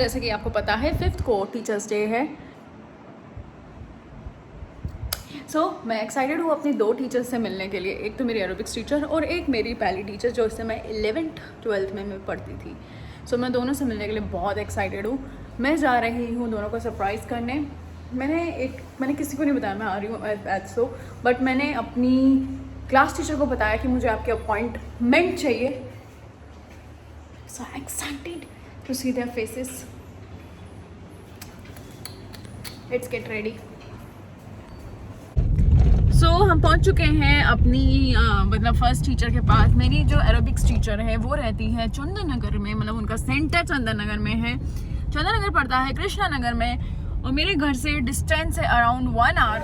जैसे कि आपको पता है 5th को टीचर्स डे है। सो मैं एक्साइटेड हूँ अपनी 2 टीचर्स से मिलने के लिए। एक तो मेरी एरोबिक्स टीचर और एक मेरी पहली टीचर जो इससे मैं 11th 12th में मैं पढ़ती थी। सो मैं दोनों से मिलने के लिए बहुत एक्साइटेड हूँ। मैं जा रही हूँ दोनों को सरप्राइज़ करने। मैंने किसी को नहीं बताया मैं आ रही हूँ एज सो, बट मैंने अपनी क्लास टीचर को बताया कि मुझे आपके अपॉइंटमेंट चाहिए। So excited to see their faces. Let's get ready. So हम पहुंच चुके हैं अपनी मतलब फर्स्ट टीचर के पास। मेरी जो एरोबिक्स टीचर है वो रहती है चंदन नगर में, मतलब उनका सेंटर चंदन नगर में है। चंदन नगर पड़ता है कृष्णा नगर में और मेरे घर से डिस्टेंस है around 1 hour.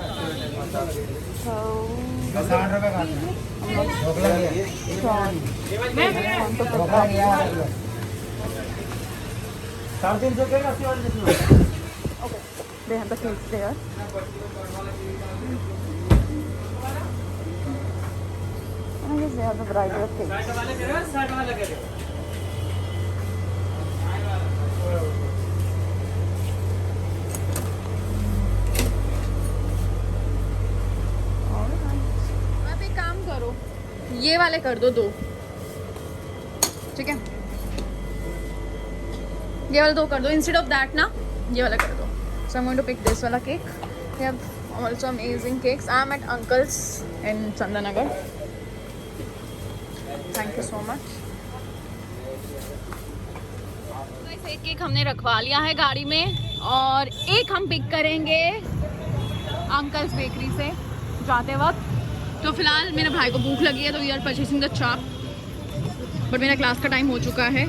I guess they have a variety of cakes. आप एक काम करो, ये वाले कर दो 2, ठीक है? ये वाले 2 कर दो इंस्टेड ऑफ दैट ना, ये वाला कर दो। So I'm going to pick this वाला cake. They have also amazing cakes. I'm at Uncle's in Chandanagar. Thank you so much. एक केक हमने रखवा लिया है गाड़ी में और एक हम पिक करेंगे अंकल्स बेकरी से जाते वक्त। तो फिलहाल मेरे भाई को भूख लगी है तो वी आर परचेसिंग द चाप, बट मेरा क्लास का टाइम हो चुका है।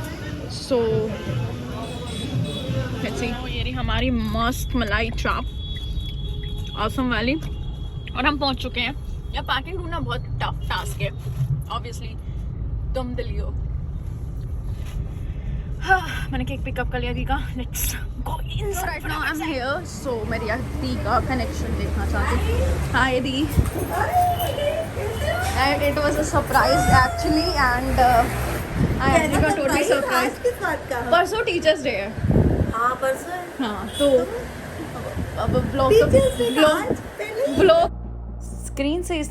So let's see. ये रही हमारी मस्त मलाई चाप ऑसम वाली और हम पहुंच चुके हैं। या पार्किंग ढूंढना बहुत टफ टास्क है ऑब्वियसली, तुम दिलियो। मैंने केक पिकअप कर लिया दी का। Let's go inside. Right now I am here. So मैं रिया दी का कनेक्शन देखना चाहती हूँ। हाय दी। And it was a surprise actually and I got totally surprise. परसों टीचर्स डे है। हाँ परसों। हाँ तो अब ब्लॉग स्क्रीन से इस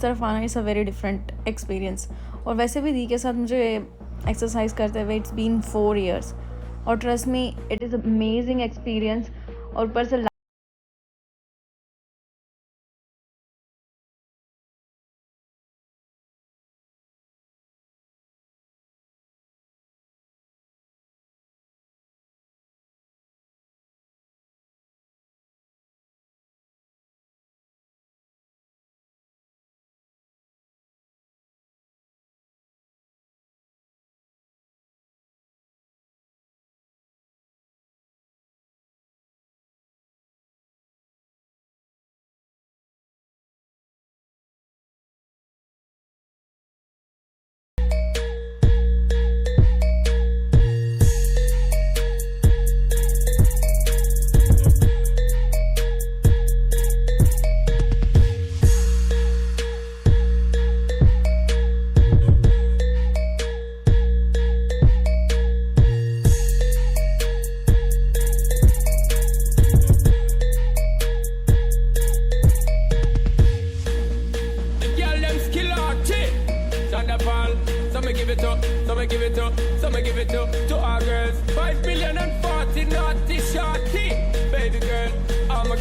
तरफ आना is a very different experience. और वैसे भी दी के साथ मुझे एक्सरसाइज करते हुए इट्स बीन 4 years और trust me it is amazing experience. और ऊपर से to our girls. 5 million and 40 naughty shorty. Baby girl, all my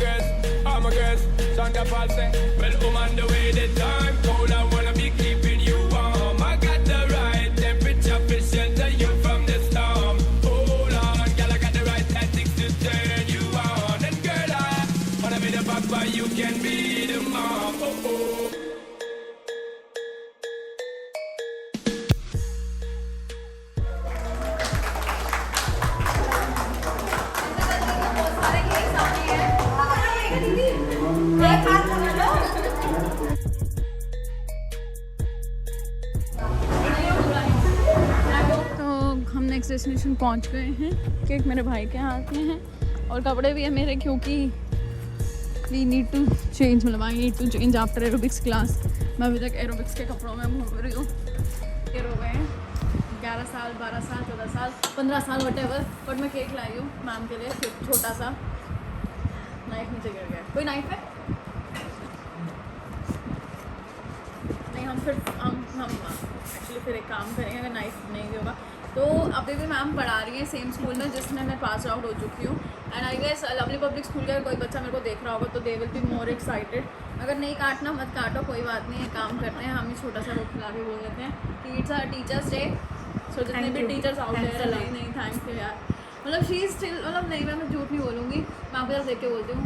girls. Sandra Paul say, well, on the way the time cold, I wanna be keeping you warm. I got the right temperature to shelter you from the storm. Hold on, girl, I got the right tactics to turn you on. And girl, I wanna be the papa, you can be the mom. Oh, oh. Next destination पहुंच गए हैं। Cake मेरे भाई के हाथ में है और कपड़े भी है मेरे, क्योंकि वी नीड टू चेंज, मतलब I need to change after aerobics class. मैं अभी तक एरोबिक्स के कपड़ों में घूम रही हूँ। ये हो गए 11 साल, 12 साल, 14 साल, 15 साल, whatever, बट मैं केक लाई हूँ मैम के लिए, छोटा सा। नाइफ नीचे गिर गया, कोई नाइफ है? नहीं, हम एक्चुअली फिर एक काम करेंगे अगर नाइफ नहीं भी होगा तो। अभी भी मैम पढ़ा रही है सेम स्कूल में जिसमें मैं पास आउट हो चुकी हूँ, and I guess lovely public school का कोई बच्चा मेरे को देख रहा होगा तो they will be more excited. अगर नहीं काटना मत काटो, कोई बात नहीं है, काम करते हैं हम ही, छोटा सा रोक खिला के बोल देते हैं टीचर्स डे। सो जितने भी टीचर्स आउट देयर, नहीं थैंक यू यार, मतलब शी इज स्टिल, मतलब नहीं मैं झूठ नहीं बोलूँगी, मैं आपको जब देख के बोलती हूँ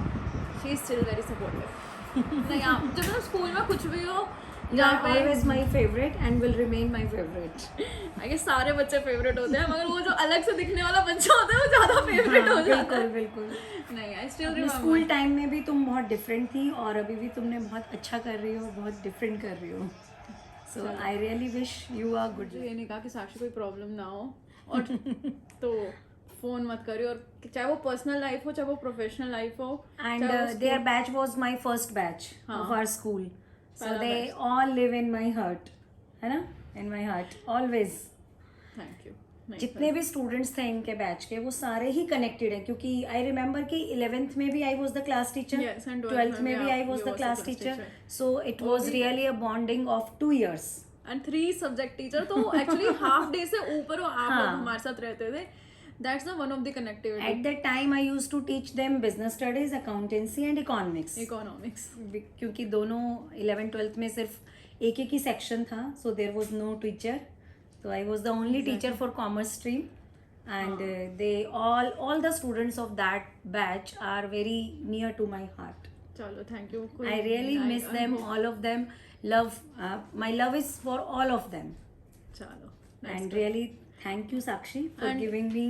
she is still very supportive. नहीं आप जब मतलब स्कूल में कुछ भी हो, You are always my favorite and will remain my favorite. I guess सारे बच्चे फेवरेट होते हैं, मगर वो जो अलग से दिखने वाला बच्चा होता है वो ज़्यादा फेवरेट हो जाता है। बिल्कुल। नहीं, आई स्टिल अपने रिमेंबर स्कूल टाइम में भी तुम बहुत डिफरेंट थी और अभी भी तुमने बहुत अच्छा कर रही हो, बहुत डिफरेंट कर रही हो। So I really wish you are good. ये नहीं कहा कि साक्षी कोई प्रॉब्लम ना हो और तो फ़ोन मत करियो, और चाहे वो पर्सनल लाइफ हो चाहे वो प्रोफेशनल लाइफ हो। And their batch was my first batch of our school. So पहला they batch। all live in my heart, है ना? In my heart, always. Thank you. जितने भी स्टूडेंट्स थे इनके बैच के वो सारे ही कनेक्टेड हैं, क्योंकि आई रिमेम्बर कि 11th में भी I was the class teacher, Yes, and 12th में भी आई you was was the the class class teacher, teacher. So it was really a bonding of 2 years. And 3 subject teacher, तो actually half day से ऊपर हो आप लोग हाँ। हमारे साथ रहते थे। That's the one of the connectivity. At that time I used to teach them business studies, accountancy and economics. Economics. क्योंकि दोनों 11th 12th में सिर्फ एक ही सेक्शन था, so there was no teacher, so I was the only teacher for commerce stream. And they all the students of that batch are very near to my heart. चलो thank you. I really miss them, all of them. My love is for all of them. चलो And really thank you Sakshi for And- giving me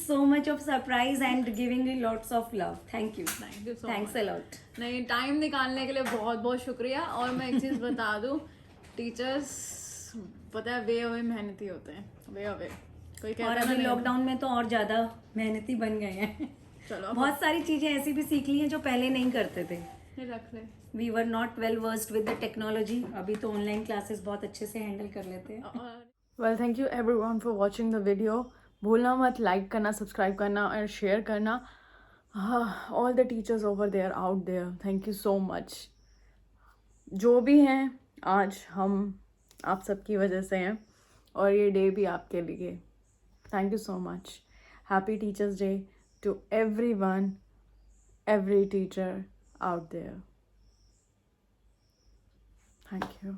so much of surprise and giving me lots of love. Thank you. Thank you so Thanks a lot. नहीं, time निकालने के लिए बहुत बहुत शुक्रिया। और मैं एक चीज़ बता दूँ, टीचर्स पता है वे अवे मेहनती होते हैं, वे अवे कोई कहता और है ना अभी नहीं। लॉकडाउन में तो और ज्यादा मेहनती बन गए हैं। चलो बहुत सारी चीजें ऐसी भी सीख ली हैं जो पहले नहीं करते थे। ये रख ले। We were not well versed with the technology, अभी तो ऑनलाइन क्लासेस बहुत अच्छे से हैंडल कर लेते हैं। Well thank you everyone for watching the video. भूलना मत लाइक करना, सब्सक्राइब करना और शेयर करना। All the teachers over there out there, thank you so much. जो भी हैं आज हम आप सबकी वजह से हैं और ये डे भी आपके लिए। Thank you so much. Happy teachers day to everyone, every teacher out there. Thank you.